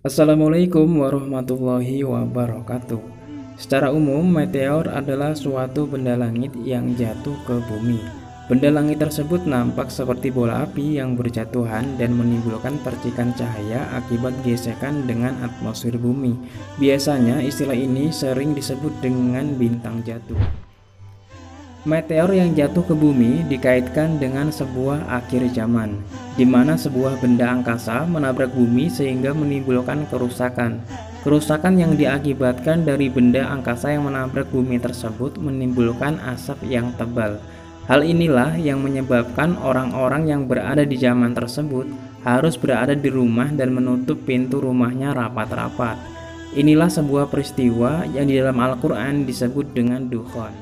Assalamualaikum warahmatullahi wabarakatuh. Secara umum, meteor adalah suatu benda langit yang jatuh ke bumi. Benda langit tersebut nampak seperti bola api yang berjatuhan dan menimbulkan percikan cahaya akibat gesekan dengan atmosfer bumi. Biasanya istilah ini sering disebut dengan bintang jatuh. Meteor yang jatuh ke bumi dikaitkan dengan sebuah akhir zaman, di mana sebuah benda angkasa menabrak bumi sehingga menimbulkan kerusakan. Kerusakan yang diakibatkan dari benda angkasa yang menabrak bumi tersebut menimbulkan asap yang tebal. Hal inilah yang menyebabkan orang-orang yang berada di zaman tersebut harus berada di rumah dan menutup pintu rumahnya rapat-rapat. Inilah sebuah peristiwa yang di dalam Al-Quran disebut dengan dukhon.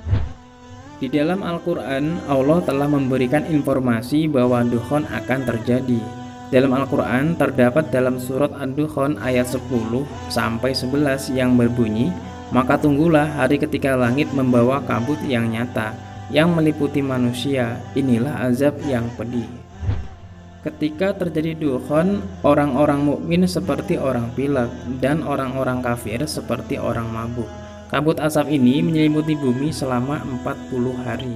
Di dalam Al-Quran, Allah telah memberikan informasi bahwa dukhon akan terjadi. Dalam Al-Quran terdapat dalam surat Ad-Dukhan ayat 10-11 yang berbunyi, "Maka tunggulah hari ketika langit membawa kabut yang nyata, yang meliputi manusia, inilah azab yang pedih." Ketika terjadi dukhon, orang-orang mukmin seperti orang pilek dan orang-orang kafir seperti orang mabuk. Kabut asap ini menyelimuti bumi selama 40 hari.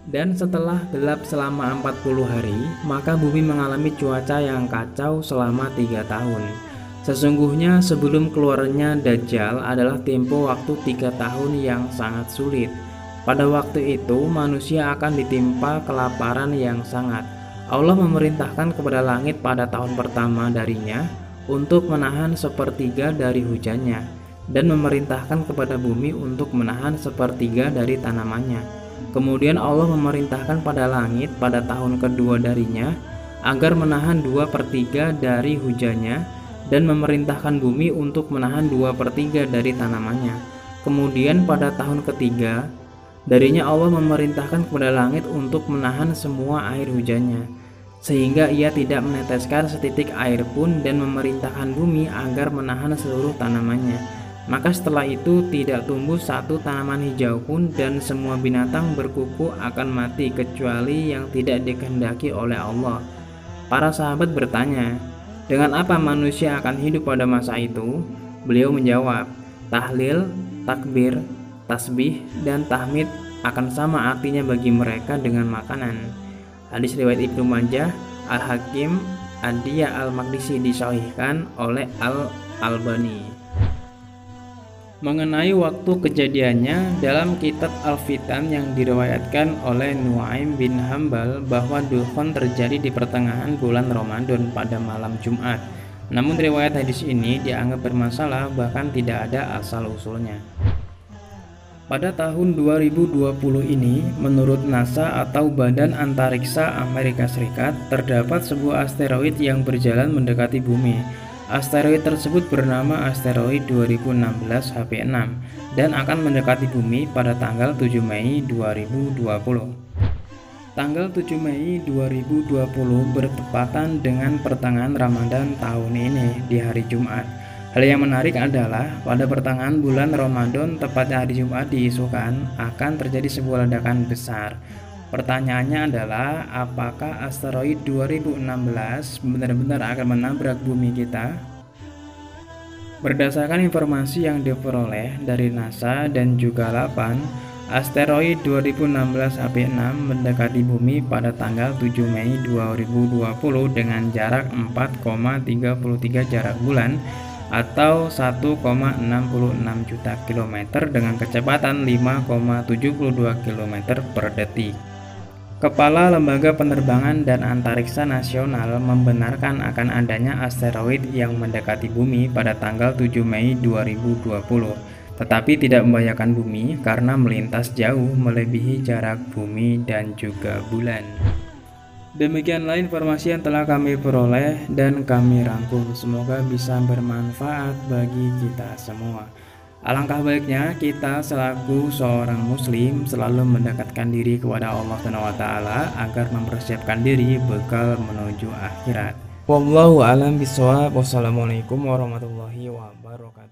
Dan setelah gelap selama 40 hari, maka bumi mengalami cuaca yang kacau selama 3 tahun. Sesungguhnya sebelum keluarnya Dajjal adalah tempo waktu 3 tahun yang sangat sulit. Pada waktu itu manusia akan ditimpa kelaparan yang sangat. Allah memerintahkan kepada langit pada tahun pertama darinya untuk menahan sepertiga dari hujannya, dan memerintahkan kepada bumi untuk menahan sepertiga dari tanamannya. Kemudian Allah memerintahkan pada langit pada tahun kedua darinya agar menahan 2/3 dari hujannya, dan memerintahkan bumi untuk menahan 2/3 dari tanamannya. Kemudian pada tahun ketiga darinya Allah memerintahkan kepada langit untuk menahan semua air hujannya, sehingga ia tidak meneteskan setitik air pun, dan memerintahkan bumi agar menahan seluruh tanamannya. Maka setelah itu tidak tumbuh satu tanaman hijau pun, dan semua binatang berkuku akan mati kecuali yang tidak dikehendaki oleh Allah. Para sahabat bertanya, dengan apa manusia akan hidup pada masa itu? Beliau menjawab, tahlil, takbir, tasbih, dan tahmid akan sama artinya bagi mereka dengan makanan. Hadis riwayat Ibnu Majah, Al-Hakim, Ad-Diya Al-Maqdisi disahihkan oleh Al-Albani. Mengenai waktu kejadiannya, dalam kitab Al-Fitan yang diriwayatkan oleh Nuaim bin Hambal bahwa dukhon terjadi di pertengahan bulan Ramadan pada malam Jumat. Namun riwayat hadis ini dianggap bermasalah, bahkan tidak ada asal-usulnya. Pada tahun 2020 ini, menurut NASA atau Badan Antariksa Amerika Serikat, terdapat sebuah asteroid yang berjalan mendekati bumi. Asteroid tersebut bernama asteroid 2016 HP6 dan akan mendekati bumi pada tanggal 7 Mei 2020. Tanggal 7 Mei 2020 bertepatan dengan pertengahan Ramadan tahun ini di hari Jumat. Hal yang menarik adalah pada pertengahan bulan Ramadan, tepatnya hari Jumat, diisukan akan terjadi sebuah ledakan besar. Pertanyaannya adalah, apakah asteroid 2016 benar-benar akan menabrak bumi kita? Berdasarkan informasi yang diperoleh dari NASA dan juga LAPAN, asteroid 2016 HP6 mendekati bumi pada tanggal 7 Mei 2020 dengan jarak 4,33 jarak bulan atau 1,66 juta kilometer dengan kecepatan 5,72 km per detik. Kepala Lembaga Penerbangan dan Antariksa Nasional membenarkan akan adanya asteroid yang mendekati bumi pada tanggal 7 Mei 2020, tetapi tidak membahayakan bumi karena melintas jauh melebihi jarak bumi dan juga bulan. Demikianlah informasi yang telah kami peroleh dan kami rangkum. Semoga bisa bermanfaat bagi kita semua. Alangkah baiknya kita selaku seorang muslim selalu mendekatkan diri kepada Allah SWT agar mempersiapkan diri bekal menuju akhirat. Wallahu a'lam bishawab. Wassalamualaikum warahmatullahi wabarakatuh.